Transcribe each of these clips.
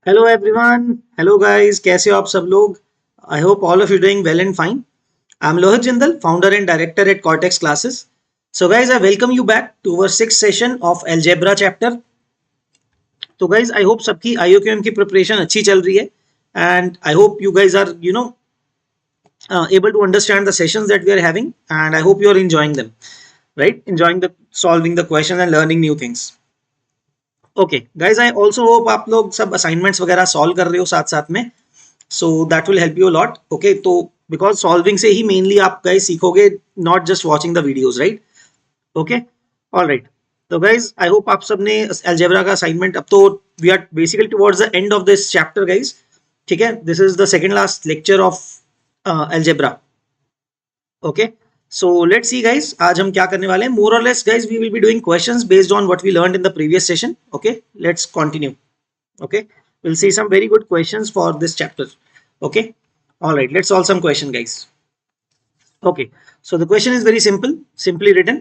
Hello everyone. Hello guys, कैसे हो आप सब लोग? I hope all of you doing well and fine. I am Lohit Jindal, founder and director at Cortex classes. So guys, I welcome you back to our six session of algebra chapter. तो guys, I hope सबकी IOQM की preparation अच्छी चल रही है and I hope you guys are able to understand the sessions that we are having, and I hope you are enjoying them, right? Enjoying the solving the questions and learning new things. Okay guys, I also hope आप लोग सब assignments वगैरह solve कर रहे हो साथ साथ में. So that will help you lot. Okay, तो बिकॉज सॉल्विंग से ही मेनली आप गाइज सीखोगे, not just watching the videos, right? Okay, all right. तो गाइज, आई होप आप सबने अलजेब्रा का असाइनमेंट, अब तो we are basically towards the end of this chapter guys. ठीक है, this is the second last lecture of algebra. Okay, so let's see guys, आज हम क्या करने वाले हैं. More or less guys, we will be doing questions based on what we learned in the previous session. Okay, let's continue. Okay, we'll see some very good questions for this chapter. Okay, all right, let's solve some question guys. Okay, so the question is very simple, simply written.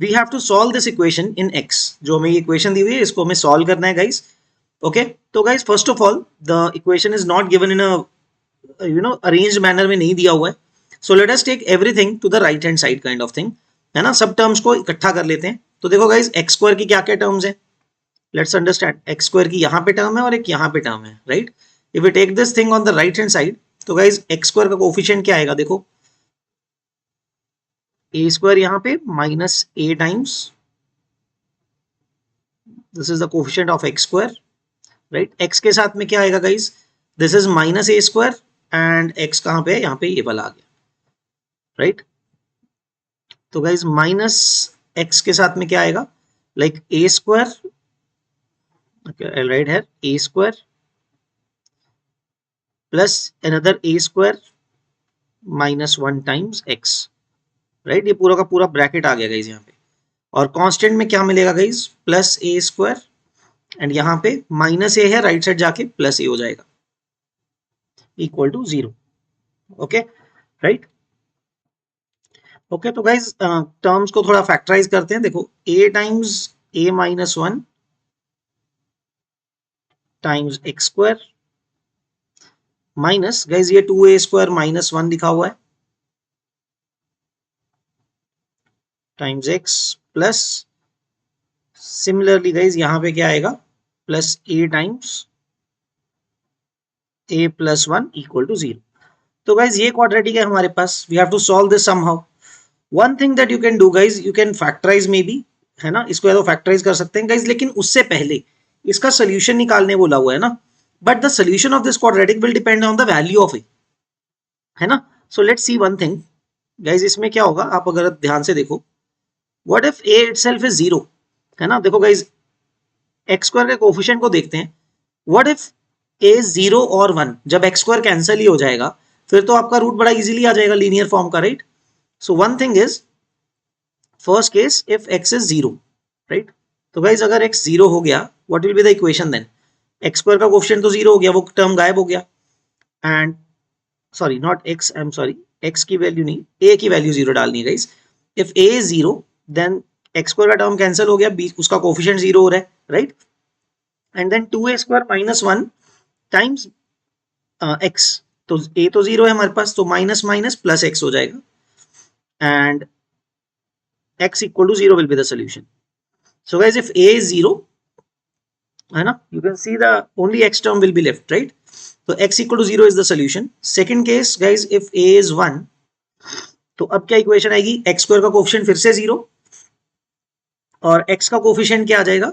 We have to solve this equation in x. जो हमें ये equation दी हुई है, इसको हमें solve करना है guys. Okay, तो guys, first of all, the equation is not given in a arranged manner में नहीं दिया हुआ है. So let us take everything to the right hand side kind of thing, है ना? सब टर्म्स को इकट्ठा कर लेते हैं. तो देखो गाइज, एक्स स्क्वायर की क्या क्या टर्म्स है. Let's understand. एक्स स्क्वायर की यहाँ पे टर्म है और एक यहाँ पे टर्म है, right? If we take this thing on the right hand side, तो गाइज एक्स स्क्वायर का कोफिशिएंट क्या आएगा? देखो, ए स्क्वायर यहाँ पे minus a times, this is the coefficient of x square, right? X के साथ में क्या आएगा guys? This is minus A square and x कहाँ पे है? यहाँ पे ये वाला आ गया, राइट? तो गाइज माइनस एक्स के साथ में क्या आएगा? लाइक ए स्क्वायर, राइट है, ए square plus another A square minus one times X, right? ये पूरा का पूरा ब्रैकेट आ गया गाइज यहाँ पे. और कांस्टेंट में क्या मिलेगा guys? Plus A square and यहाँ पे माइनस ए है, राइट साइड जाके प्लस ए हो जाएगा, equal to zero. Okay, right? Okay, तो गाइज टर्म्स को थोड़ा फैक्टराइज करते हैं. देखो, A times A minus one times X square minus, guys ये टू ए स्क्वायर माइनस वन लिखा हुआ है, times X plus, similarly guys यहाँ पे क्या आएगा? Plus A times A plus one equal to zero. तो गाइज ये क्वाड्रेटिक है हमारे पास. We have to solve this somehow. One thing that you can do guys, you can factorize maybe, है ना? इसको या तो फैक्टराइज कर सकते हैं गाइज, लेकिन उससे पहले इसका सोल्यूशन निकालने बोला हुआ है ना. But the solution of this quadratic will depend on the value of A, है ना? So let's see one thing guys, इसमें क्या होगा आप अगर ध्यान से देखो. What if A itself is zero, है ना? देखो गाइज, एक्स स्क्वायर के कोफिशिएंट को देखते हैं. व्हाट इफ ए जीरो और वन, जब एक्स स्क्वायर कैंसिल ही हो जाएगा, फिर तो आपका रूट बड़ा इजीली आ जाएगा लीनियर फॉर्म का, right? So one thing is, first case if x is zero, right? तो गाइज अगर एक्स जीरो हो गया, what will be the equation then? X square का कोफिशिएंट तो जीरो हो गया, वो टर्म गायब हो गया. And sorry, not x, I am sorry, x की वैल्यू नहीं, ए की वैल्यू जीरो डालनी है guys. If a is zero, then x square का टर्म कैंसिल हो गया, उसका कोफिशिएंट जीरो हो रहा है, right? And then two A square minus one times x, तो ए तो जीरो है हमारे पास, तो माइनस माइनस प्लस एक्स हो जाएगा and x equal to 0 will be the solution. So guys, if a is 0, है ना, you can see the only x term will be left, right? So x equal to 0 is the solution. Second case guys, if a is 1, तो अब क्या equation आएगी? x square का coefficient फिर से 0 और x का कोफिशिएंट क्या आ जाएगा?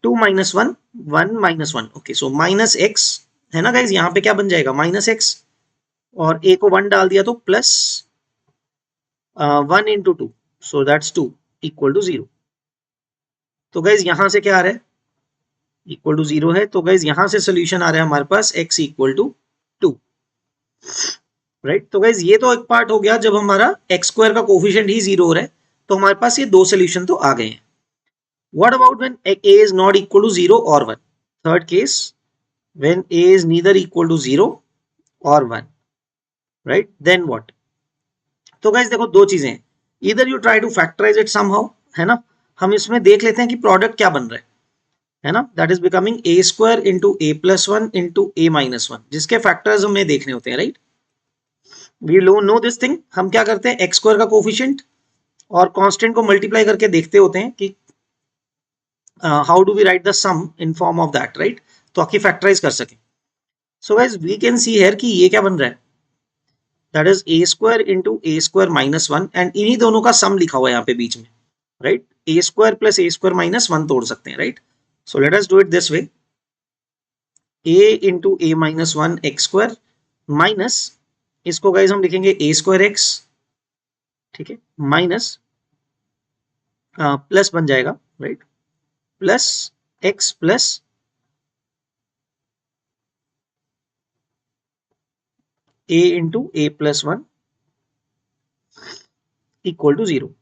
2 minus one, 1 minus one. Okay, so minus x, है ना गाइज? यहाँ पे क्या बन जाएगा? माइनस एक्स, और a को 1 डाल दिया तो plus 1 into two, so that's 2 equal to 0. तो गाइज यहाँ से क्या आ रहा है? इक्वल टू 0 है. तो गाइज यहाँ से सोल्यूशन आ रहा है हमारे पास x इक्वल टू 2, राइट? तो गाइज ये तो एक पार्ट हो गया, जब हमारा एक्स स्क्वायर का कोफिशिएंट ही 0 हो रहा है, तो हमारे पास ये दो सोल्यूशन तो आ गए हैं. What about when a is not equal to 0 और 1? Third case, when a is neither equal to 0 और 1, राइट? Then what? तो गाइज देखो, दो चीजें हैं. इधर you try to factorize it somehow, है ना? हम इसमें देख लेते हैं कि प्रोडक्ट क्या बन रहा है. है ना, that is becoming a square into a plus one into a minus one, जिसके फैक्टर्स हमें देखने होते हैं, right. We know this thing, हम क्या करते हैं, एक्स स्क्वायर का कोफिशिएंट और कांस्टेंट को मल्टीप्लाई करके देखते होते हैं कि how do we write the sum in form of that, right, तो आखिर फैक्टराइज कर सके। So guys we can see here कि ये क्या बन रहा है, that is a square into A square minus one, and इन्हीं दोनों का सम लिखा हुआ है यहाँ पे बीच में, right. A square plus A square minus one तोड़ सकते हैं, right. So let us do it this way, A into a minus one x square minus, इसको गाइज हम लिखेंगे ए स्क्वायर एक्स, ठीक है, माइनस प्लस बन जाएगा, right, plus x plus a into a plus one equal to zero,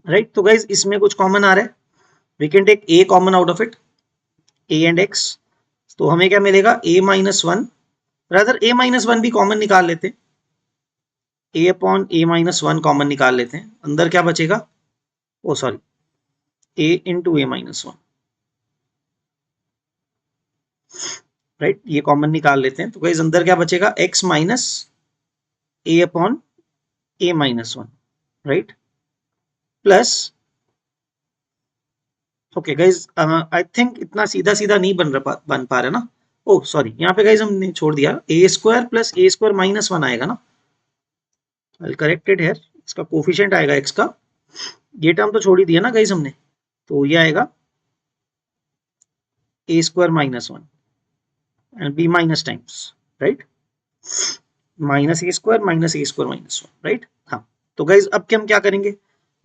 right. तो guys इसमें कुछ कॉमन आ रहा है, we can take a common out of it, a and x, तो हमें क्या मिलेगा, a minus one, rather a minus one भी कॉमन निकाल लेते हैं, a upon a minus one common निकाल लेते हैं, अंदर क्या बचेगा, oh sorry, a into a minus one, right, ये कॉमन निकाल लेते हैं, तो गाइज अंदर क्या बचेगा, x minus A upon a minus one, right, plus, okay guys I think इतना सीधा सीधा नहीं बन पा रहा ना, ओ सॉरी, यहाँ पे गाइज हमने छोड़ दिया, ए square plus A square minus one आएगा ना, आई करेक्टेड है, इसका कोफिशिएंट आएगा एक्स का, ये टर्म तो छोड़ ही दिया ना गाइज हमने, तो ये आएगा A square minus one and B minus times, right, minus A square minus minus one, right. हाँ, तो गाइज अब हम क्या करेंगे,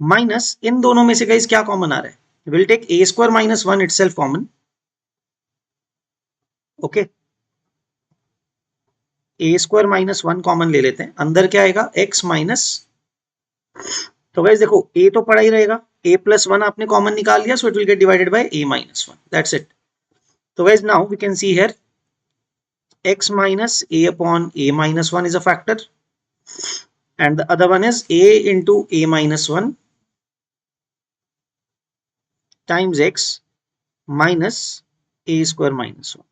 माइनस इन दोनों में से गाइज क्या कॉमन आ रहा है, will take a square minus one itself common, okay, a square minus one common ले लेते हैं, अंदर क्या आएगा, एक्स माइनस, तो गाइज देखो ए तो पड़ा ही रहेगा, ए प्लस वन आपने कॉमन निकाल लिया, so it will get divided by A minus one, that's it. तो guys now we can see here x minus a upon a minus 1 is a factor, and the other one is a into a minus 1 times x minus a square minus 1,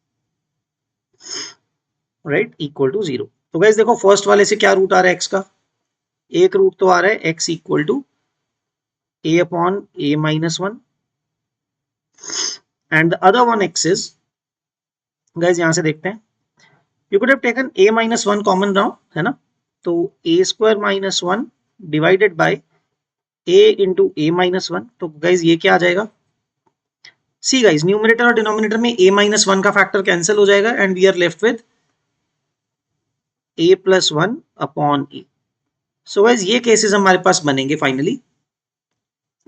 right, equal to 0। तो guys देखो first वाले से क्या root आ रहा है x का, एक root तो आ रहा है x equal to a upon a minus one, and the other one x is, guys यहां से देखते हैं, you could have taken a minus one common now, है ना, तो a square minus one divided by a into a minus one, तो guys ये क्या आ जाएगा, सी गाइज न्यूमरेटर और डिनोमिनेटर में a माइनस वन का फैक्टर कैंसिल हो जाएगा, and we are left with a plus one upon A. So guys ये केसेस हमारे पास बनेंगे फाइनली,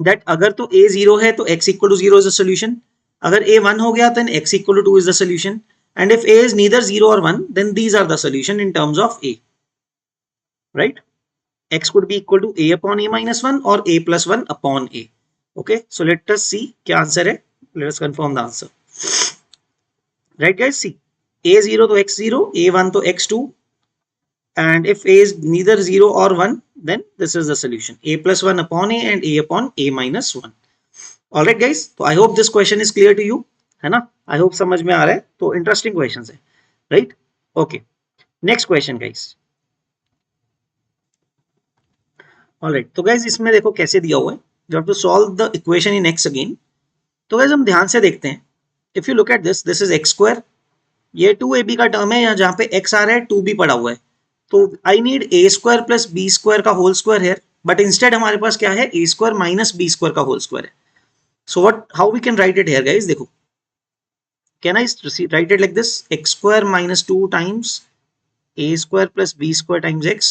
दैट अगर तो a जीरो है तो x equal to zero is the solution, अगर a वन हो गया then x equal to two is the solution, and if a is neither 0 or 1 then these are the solution in terms of a, right, x could be equal to a upon a minus 1 or a plus 1 upon a, okay, so let us see क्या answer है, let us confirm the answer, right guys, see a0 तो x0, a1 तो x2, and if a is neither 0 or 1 then this is the solution, a plus 1 upon a and a upon a minus 1। Alright guys, तो I hope this question is clear to you, है ना, I hope समझ में आ रहा है, तो interesting question है, right, okay, next question guys. All right, तो गाइस इसमें देखो कैसे दिया हुआ है, you have to solve the equation in x again. तो गाइस हम ध्यान से देखते हैं, if you look at this, this is x square, ये 2ab का टर्म है, यहाँ जहाँ पे x आ रहा है 2b पड़ा हुआ है, तो I need a square plus B square का होल स्क्वायर है, बट इंस्टेड हमारे पास क्या है, ए स्क्वायर माइनस बी स्क्वायर का होल स्क्वायर है। So how we can write it here guys, देखो, can I write it like this, x square minus 2 times a square plus b square times x,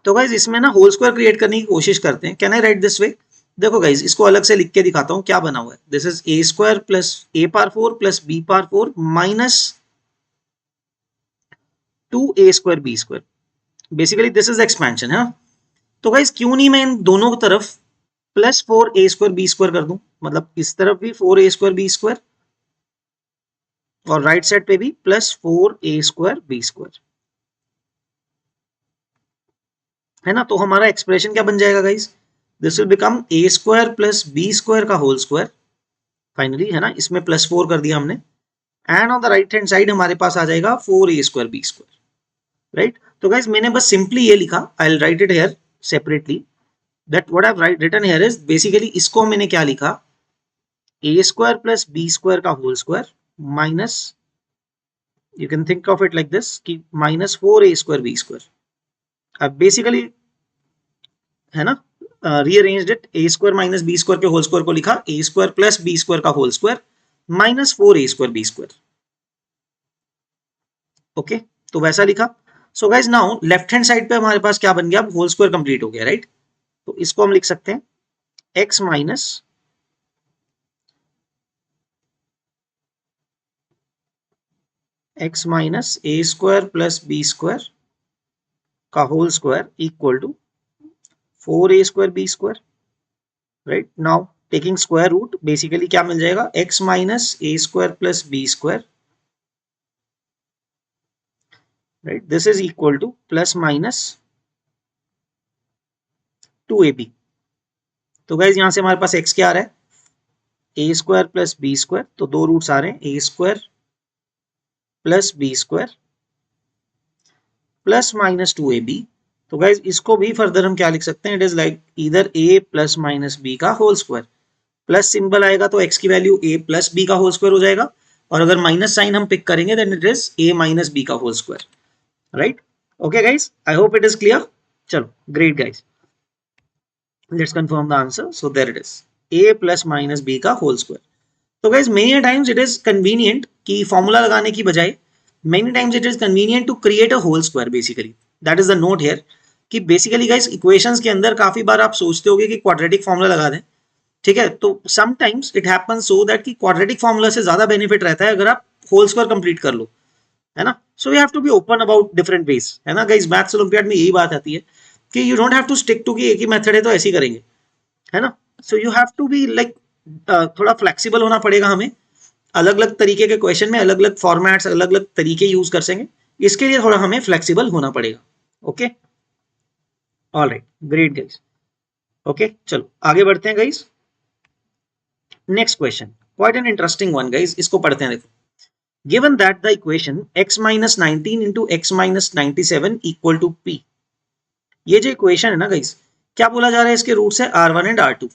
तो guys इसमें ना whole square create करने की कोशिश करते हैं, can I right this way, देखो गाइज इसको अलग से लिख के दिखाता हूं क्या बना हुआ है, this is a square plus a power 4 plus b power 4 minus 2a square B square, basically this is expansion है। तो गाइज क्यों नहीं मैं इन दोनों की तरफ plus 4a square B square कर दूं, मतलब इस तरफ भी 4a स्क्वायर बी स्क्वायर और राइट साइड पे भी plus 4a square B square, है ना। तो हमारा एक्सप्रेशन क्या बन जाएगा guys, this will become a square plus B square का होल स्क्वायर फाइनली, है ना, इसमें +4 कर दिया हमने, and on the right hand side हमारे पास आ जाएगा 4a square B square, right. तो गाइस मैंने बस सिंपली ये लिखा, I will write it here separately, that what I have written here is basically, इसको मैंने क्या लिखा, ए स्क्वायर प्लस बी स्क्वायर का whole square minus, you can think of it like this कि minus 4a square B square. अब basically, है ना, rearranged it, A square minus B square के होल स्क्वायर को लिखा ए स्क्वायर प्लस बी स्क्वायर का whole square minus 4a square B square. Okay, तो वैसा लिखा। So guys now left hand side पे हमारे पास क्या बन गया, अब होल स्क्वायर कंप्लीट हो गया, राइट। तो इसको हम लिख सकते हैं एक्स माइनस ए स्क्वायर प्लस बी स्क्वायर का whole square equal to 4a square B square, right. Now taking square root, basically क्या मिल जाएगा, x minus A square plus B square, right, this is equal to plus minus 2ab। तो guys यहां से हमारे पास x क्या आ रहा है, ए स्क्वायर प्लस बी स्क्वायर, तो दो रूट्स आ रहे हैं, A square plus B square plus minus 2ab। तो गाइज इसको भी फर्दर हम क्या लिख सकते हैं, इट इज लाइक इधर a प्लस माइनस बी का होल स्क्वायर, प्लस सिंबल आएगा तो x की वैल्यू a प्लस बी का होल स्क्वायर हो जाएगा, और अगर माइनस साइन हम पिक करेंगे then it is a minus B का whole square, right. Okay guys, I hope it is clear. चलो great guys, let's confirm the answer. So there it is a plus minus B का whole square. तो guys many times it is convenient कि formula लगाने की बजाय many times it is convenient to create a whole square, basically that is the note here, कि basically guys equations के अंदर काफी बार आप सोचते होगे कि क्वाड्रेटिक फॉर्मूला लगा दें, ठीक है, तो sometimes it happens so that कि क्वाड्रेटिक फॉर्मूला से ज्यादा बेनिफिट रहता है अगर आप होल स्क्वायर कंप्लीट कर लो, है ना। So you have to be open about different ways, है ना गाइज, मैथ्स ओलंपियाड में यही बात आती है कि you don't have to stick to कि एक ही मेथड है तो ऐसे ही करेंगे, है ना। So you have to be like, थोड़ा फ्लेक्सिबल होना पड़ेगा हमें, अलग अलग तरीके के क्वेश्चन में अलग अलग फॉर्मेट्स अलग अलग तरीके यूज कर सकेंगे, इसके लिए थोड़ा हमें फ्लेक्सिबल होना पड़ेगा। Okay, all right, great guys. Okay चलो आगे बढ़ते हैं guys, next question, quite an interesting one guys, इसको पढ़ते हैं। देखो, given that the equation x minus 19 into x minus 97 equal to p, ये जो इक्वेशन है ना गाइज, क्या बोला जा रहा है, इसके रूट्स है r1 एंड r2,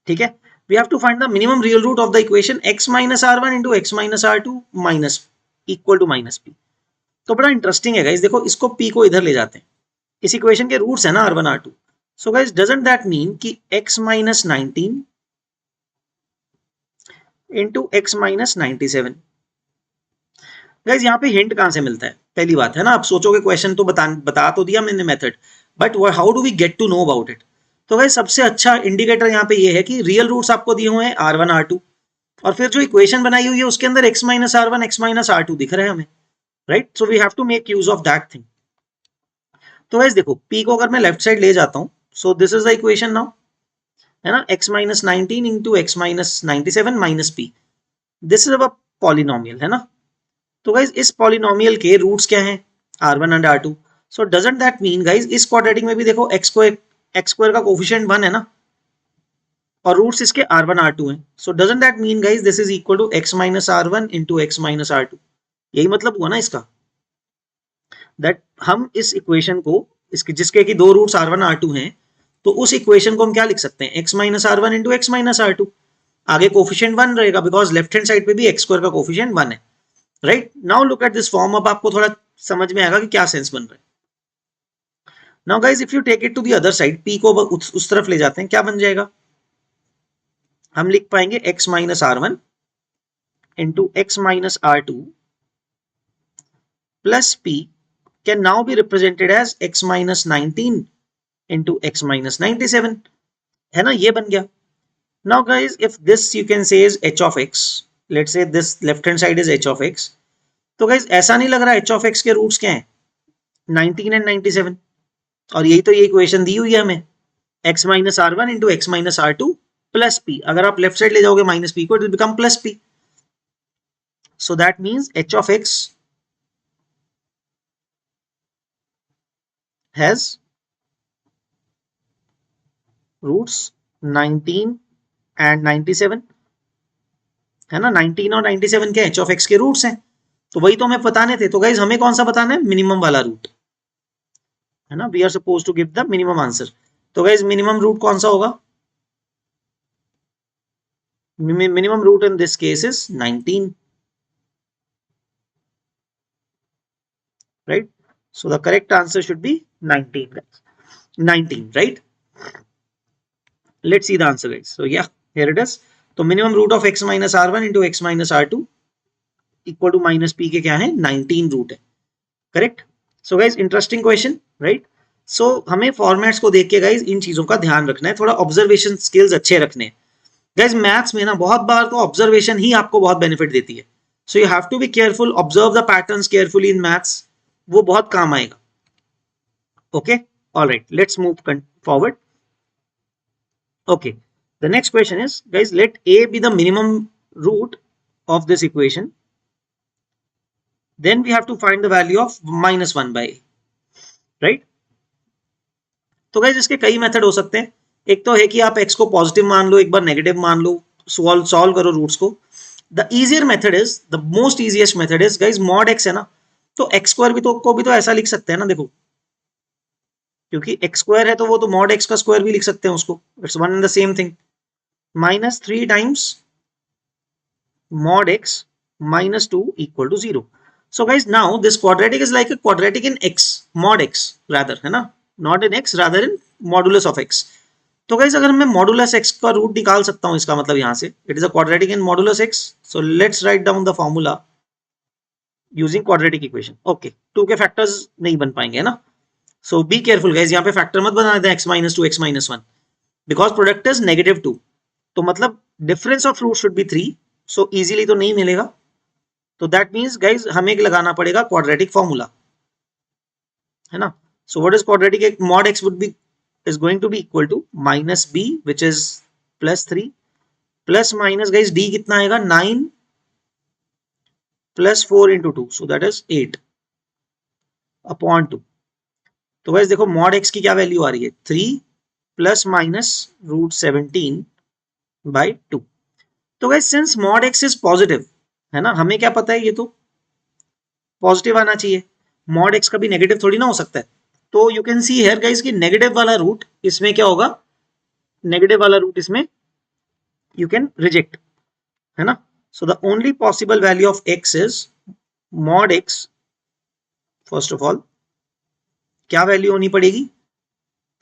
ठीक है। We have to find the minimum real root of the equation x minus r1 into x minus r2 minus equal to minus p। तो बड़ा इंटरेस्टिंग है गाइज, देखो इसको p को इधर ले जाते हैं, इस इक्वेशन के रूट्स है ना r1 r2, so guys doesn't that mean कि x minus 19 into x minus 97, guys यहाँ पे हिंट कहां से मिलता है, पहली बात है ना, आप सोचोगे क्वेश्चन तो बता तो दिया मैंने method, but how do we get to know about it. तो गाइज सबसे अच्छा इंडिकेटर यहाँ पे ये है कि रियल रूट्स आपको दिए हुए हैं r1 r2, और फिर जो इक्वेशन बनाई हुई है उसके अंदर x minus r1 x minus r2 दिख रहा है हमें, right. So we have to make use of that thing. तो गाइज देखो p को अगर मैं लेफ्ट साइड ले जाता हूँ, so this is the equation now, है ना, x minus 19 into x minus 97 minus p, this is a polynomial, है ना। तो गाइज इस पॉलिनोमियल के रूट्स क्या हैं, r1 and r2, so doesn't that mean guys इस क्वाड्रेटिक में भी देखो x स्क्वायर का कोफिशिएंट 1 है ना, और रूट्स इसके r1 r2 हैं, so doesn't that mean guys this is equal to x minus r1 into x minus r2, यही मतलब हुआ ना इसका, दैट हम इस इक्वेशन को, इसके जिसके कि दो रूट्स r1 r2 हैं, तो उस इक्वेशन को हम क्या लिख सकते हैं, x minus r1 into x minus r2, आगे कोफिशिएंट 1 रहेगा बिकॉज लेफ्ट हैंड साइड पे भी x स्क्वायर का कोफिशिएंट 1 है, right. Now look at this form, अब आपको थोड़ा समझ में आएगा कि क्या सेंस बन रहा है। Now guys if you take it to the other side, p को उस तरफ ले जाते हैं, क्या बन जाएगा, हम लिख पाएंगे x minus r1 into x minus r2 plus p can now be represented as x minus 19 into x minus 97, है ना, ये बन गया। Now guys if this you can say is h of x, let's say this left hand side is h of x, तो guys ऐसा नहीं लग रहा h ऑफ x के रूट्स क्या हैं, 19 एंड 97, और यही तो ये इक्वेशन दी हुई है हमें, x minus r1 into x minus r2 plus p, अगर आप लेफ्ट साइड ले जाओगे माइनस p को, it will become plus p, so that means h of x has roots 19 and 97 है ना। 19 और 97 के एच ऑफ एक्स के रूट्स हैं, तो वही तो हमें बताने थे। तो गाइज हमें कौन सा बताना है, मिनिमम वाला रूट, है ना। We are suppose to give the minimum answer. तो गाइज मिनिमम रूट कौन सा होगा, minimum root in this case is 19, right? So the correct answer should be 19, guys. 19, right? Let's see the answer, guys. So yeah, here it is. तो minimum root of x minus r1 into x minus r2 equal to minus p के क्या है, 19 root है, correct. So guys interesting question, right. So हमें formats को देख के guys in चीजों का ध्यान रखना है, थोड़ा ऑब्जर्वेशन स्किल्स अच्छे रखने हैं। गाइज मैथ्स में ना बहुत बार तो ऑब्जर्वेशन ही आपको बहुत बेनिफिट देती है। So you have to be careful, observe the patterns carefully in maths, वो बहुत काम आएगा। Okay, alright, let's move forward. Okay, the next question is guys let a be the minimum root of this equation, then we have to find the value of minus 1 by a, right? तो guys इसके कई method हो सकते हैं। एक तो है कि आप x को पॉजिटिव मान लो, एक बार नेगेटिव मान लो, सॉल्व करो रूट्स को। The easier method is, the most easiest method is guys mod x है ना, तो x स्क्वायर भी को भी तो ऐसा लिख सकते हैं ना, देखो, क्योंकि x स्क्वायर है तो वो तो मॉड x का स्क्वायर भी लिख सकते हैं उसको, it's one and the same thing. Minus 3 times mod x minus 2 equal to 0. So guys, now this quadratic is like a quadratic in x, mod x rather, है ना, not in x, rather in modulus of x. तो guys अगर मैं modulus x का root निकाल सकता हूं, इसका मतलब यहां से it is a quadratic in modulus x, so let's write down the formula using quadratic equation. Okay, 2 के फैक्टर्स नहीं बन पाएंगे, है ना। सो बी केयरफुल गाइज, यहाँ पे फैक्टर मत बना दें x minus 2 x minus 1, because product is negative 2, तो मतलब difference of root should be 3, so easily तो नहीं मिलेगा। तो दैट मीन्स गाइज हमें लगाना पड़ेगा क्वाड्रेटिक फॉर्मूला, है ना। So what is quadratic, mod x would be is going to be equal to minus b which is plus 3 plus minus guys d कितना आएगा, 9 plus 4 into 2, so that is 8 upon 2। तो guys देखो mod x की क्या value आ रही है, 3 plus minus root 17 by 2। तो guys since mod x is positive, है ना, हमें क्या पता है ये तो पॉजिटिव आना चाहिए, mod x कभी नेगेटिव थोड़ी ना हो सकता है। तो you can see here guys कि नेगेटिव वाला रूट इसमें क्या होगा, नेगेटिव वाला रूट इसमें you can reject, है ना। So the only possible value of x is mod x, first of all क्या वैल्यू होनी पड़ेगी,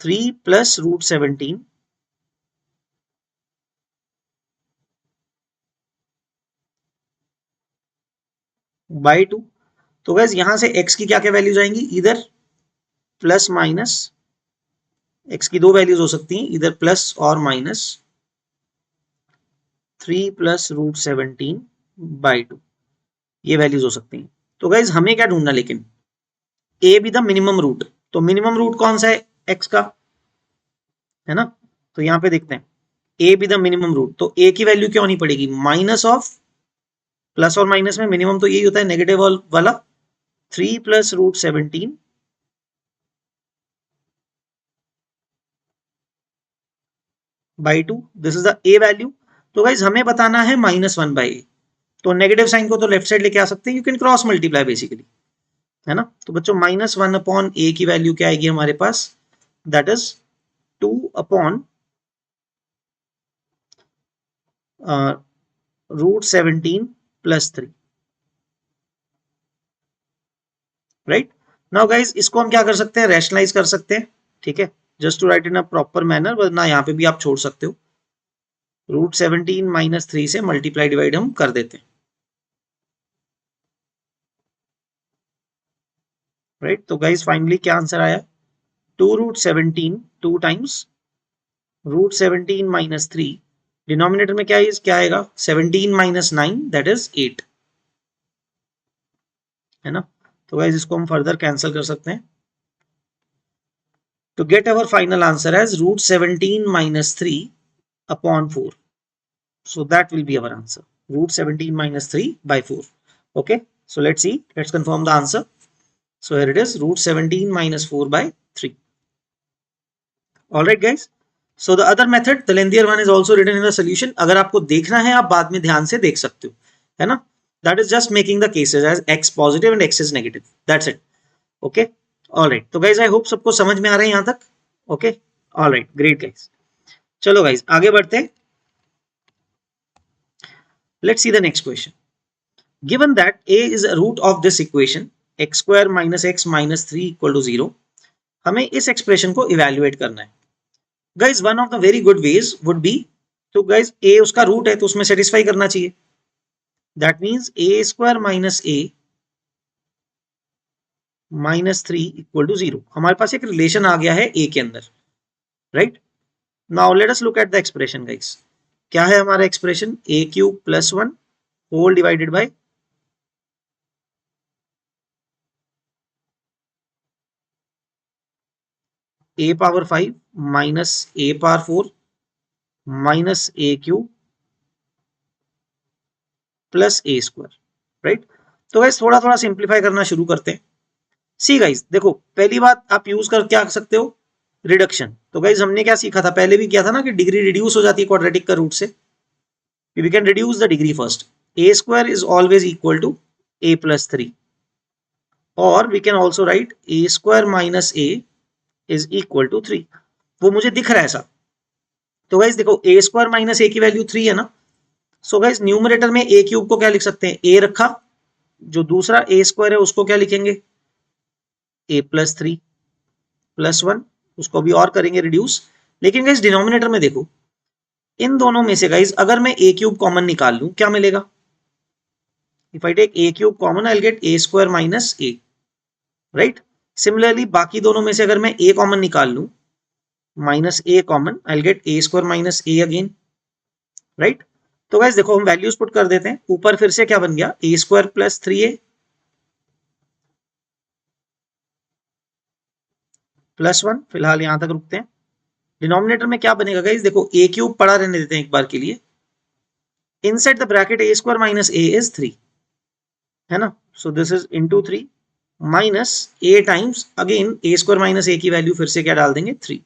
3 plus root 17 by 2। तो गैस यहां से x की क्या क्या वैल्यूज आएंगी, इधर प्लस माइनस, x की दो वैल्यूज हो सकती हैं, इधर प्लस और माइनस 3 plus root 17 by 2, ये वैल्यूज हो सकती हैं। तो गैस हमें क्या ढूंढना, लेकिन a भी द मिनिमम रूट, तो मिनिमम रूट कौन सा है, x का, है ना। तो यहां पे देखते हैं a भी द मिनिमम रूट, तो a की वैल्यू क्या होनी पड़ेगी, माइनस ऑफ, प्लस और माइनस में मिनिमम तो यही होता है नेगेटिव वाला, 3 plus root 17 by 2, this is the a value. तो गाइज हमें बताना है माइनस 1 बाई ए, तो नेगेटिव साइन को तो लेफ्ट साइड लेके आ सकते हैं, you can cross multiply basically, है ना। तो बच्चों माइनस 1 अपॉन ए की वैल्यू क्या आएगी हमारे पास, that is 2 upon root 17 plus 3, राइट। नाउ गाइज इसको हम क्या कर सकते हैं, रैशनलाइज कर सकते हैं, ठीक है, just to write in a proper manner, वरना यहाँ पे भी आप छोड़ सकते हो। रूट 17 माइनस 3 से मल्टीप्लाई डिवाइड हम कर देते हैं, राइट। तो गाइज फाइनली क्या आंसर आया, 2 root 17 2 times root 17 minus 3, denominator में क्या आएगा, 17 माइनस 9 दैट इज 8, है ना। तो गाइज इसको हम फर्दर कैंसिल कर सकते हैं to get our final answer as root 17 minus 3 upon 4, so that will be our answer, root 17 minus 3 by 4। Okay, so let's see, let's confirm the answer। So here it is, root 17 minus 4 by 3। All right guys, so the other method the lengthier one is also written in the solution. अगर आपको देखना है आप बाद में ध्यान से देख सकते हो, है ना. That is just making the cases as x positive and x is negative. That's it. Okay, alright. तो गाइज आई होप सबको समझ में आ रहा है यहाँ तक. Okay, alright, great guys. चलो गाइज आगे बढ़ते हैं. Let's see the next question. Given that a is a root of this equation x square minus x minus 3 equal to 0. हमें इस एक्सप्रेशन को इवेल्युएट करना है. Guys one of the very good ways would be, तो guys a उसका root है तो उसमें सेटिस्फाई करना चाहिए. That means a square minus a minus 3 equal to 0. हमारे पास एक रिलेशन आ गया है a के अंदर, right. Now let us look at the expression guys. क्या है हमारा expression? a cube plus 1 whole divided by a power 5 minus a power 4 minus a cube plus a square, right. तो गाइज थोड़ा थोड़ा सिंप्लीफाई करना शुरू करते हैं. सी गाइज देखो, पहली बात आप यूज कर क्या कर सकते हो? रिडक्शन. तो गाइज हमने क्या सीखा था, पहले भी किया था ना, कि डिग्री रिड्यूस हो जाती है क्वाड्रेटिक का रूट से. We can reduce the degree first. a square is always equal to a plus 3, और we can also write a square minus a is equal to 3. वो मुझे दिख रहा है ऐसा. तो गाइज देखो, a स्क्वायर माइनस a की वैल्यू 3 है ना. सो गाइज न्यूमरेटर में a क्यूब को क्या लिख सकते हैं? a रखा, जो दूसरा a स्क्वायर है उसको क्या लिखेंगे? a प्लस 3 प्लस 1, उसको भी और करेंगे रिड्यूस. लेकिन गाइज डिनोमिनेटर में देखो, इन दोनों में से गाइज अगर मैं a क्यूब कॉमन निकाल लूं, क्या मिलेगा? If I take a cube common I will get a square minus a, right. Similarly बाकी दोनों में से अगर मैं a कॉमन निकाल लूं, minus a common, I will get a square minus a again, right. तो गाइज देखो हम वैल्यूज पुट कर देते हैं. ऊपर फिर से क्या बन गया? a square plus 3a plus 1. फिलहाल यहां तक रुकते हैं. डिनोमिनेटर में क्या बनेगा गाइज? देखो a क्यूब पड़ा रहने देते हैं एक बार के लिए. Inside the bracket a square minus a is 3, है ना. So this is into 3 minus a times again a square minus a की वैल्यू फिर से क्या डाल देंगे? 3,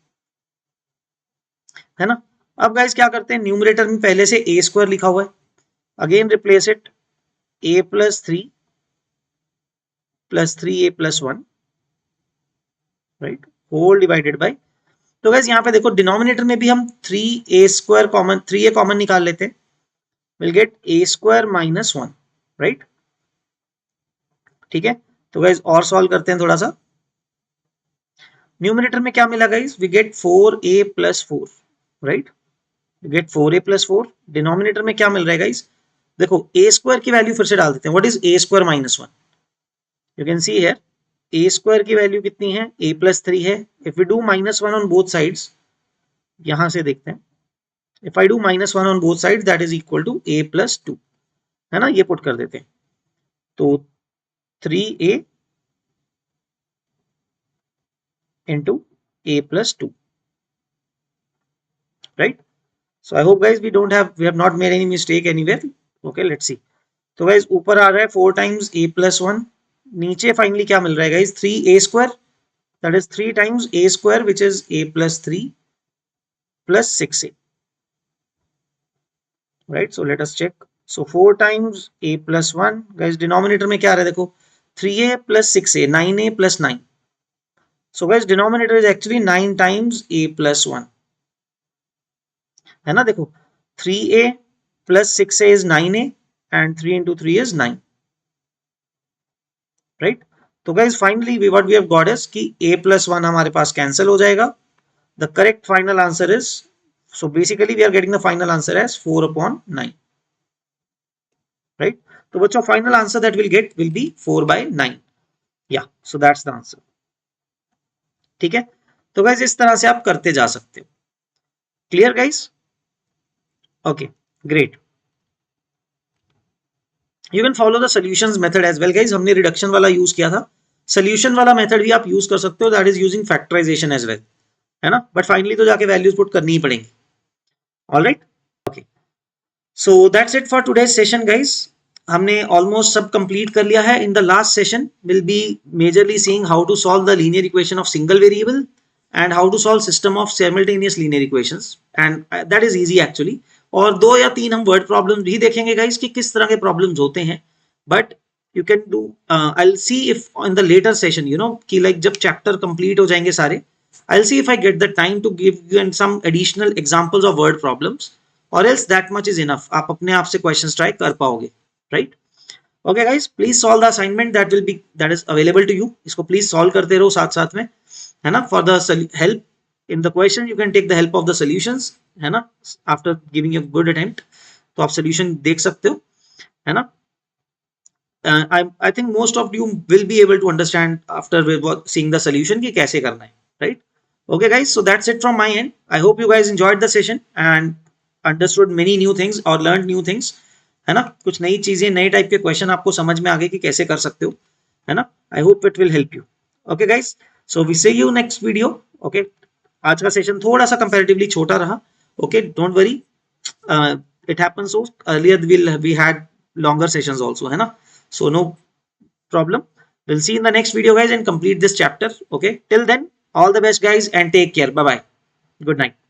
है ना. अब गाइज क्या करते हैं, न्यूमरेटर में पहले से a स्क्वायर लिखा हुआ है, again replace it a plus 3 plus 3a plus 1, right, whole divided by. तो गाइज यहाँ पे देखो डिनोमिनेटर में भी हम 3a square common, 3a common निकाल लेते हैं, will get a square minus 1, right. ठीक है. तो गाइज और सॉल्व करते हैं थोड़ा सा. न्यूमरेटर में क्या मिला guys? We get 4a plus 4, right. We get 4a plus 4. Denominator में क्या मिल रहा है गाइज? देखो a स्क्वायर की वैल्यू फिर से डाल देते हैं. What is a square minus 1? You can see here a square की वैल्यू कितनी है? a प्लस 3 है. If we do minus 1 on both sides, यहां से देखते हैं, if I do minus 1 on both sides that is equal to a plus 2, है ना. ये पुट कर देते हैं. तो 3a into a plus 2, right. So I hope guys we have not made any mistake anywhere. Okay, let's see. तो guys ऊपर आ रहा है 4 times a plus 1, नीचे फाइनली क्या मिल रहा है guys? 3a square, that is 3 times a square which is a plus 3 plus 6a, right. So let us check. So 4 times a plus 1, guys denominator में क्या आ रहा है? देखो 3a plus 6a, 9a plus 9. So guys denominator is actually 9 times a plus 1, है ना. देखो 3a plus 6a is 9a and 3 into 3 is 9, right. तो guys finally what we have got is कि a plus 1 हमारे पास cancel हो जाएगा. The correct final answer is, so basically we are getting the final answer as 4 upon 9, right. तो बच्चों final answer that we'll get will be 4 by 9. Yeah, so that's the answer. ठीक है. तो guys इस तरह से आप करते जा सकते हो. Clear guys? Okay, great. You can follow the solutions method as well guys. हमने रिडक्शन वाला यूज किया था, सोल्यूशन वाला मेथड भी आप यूज कर सकते हो, that is using factorization as well, है ना. बट फाइनली तो जाके वैल्यूज पुट करनी ही पड़ेंगी. Alright, okay. So that's it for today's session guys. हमने ऑलमोस्ट सब कंप्लीट कर लिया है. In the last session will be majorly seeing how to solve the linear equation of single variable and how to solve system of simultaneous linear equations, and that is easy actually. और 2 या 3 हम word problem भी देखेंगे guys कि किस तरह के problems होते हैं, but you can do I'll see if in the later session कि like जब चैप्टर कंप्लीट हो जाएंगे सारे, I'll see if I get the time to give you some additional examples of word problems, or else that much is enough. आप अपने आप से questions try कर पाओगे, right? Okay guys, please solve the assignment that is available to you. इसको please solve करते रहो साथ साथ में, है ना? For the help in the question you can take the help of the solutions, है ना? After giving a good attempt तो आप solution देख सकते हो, है ना? I think most of you will be able to understand after seeing the solution कि कैसे करना है, right? Okay guys, so that's it from my end. I hope you guys enjoyed the session and understood many new things or learned new things, है ना? कुछ नई चीजें, नए टाइप के क्वेश्चन आपको समझ में आ गए कि कैसे कर सकते हो, है ना? I hope it will help you. Okay guys, so we see you next video. Okay, आज का सेशन थोड़ा सा comparatively छोटा रहा. Okay, don't worry. It happens. So earlier we had longer sessions also, है ना? So no problem. We'll see in the next video guys and complete this chapter. Okay, till then all the best guys and take care. Bye bye. Good night.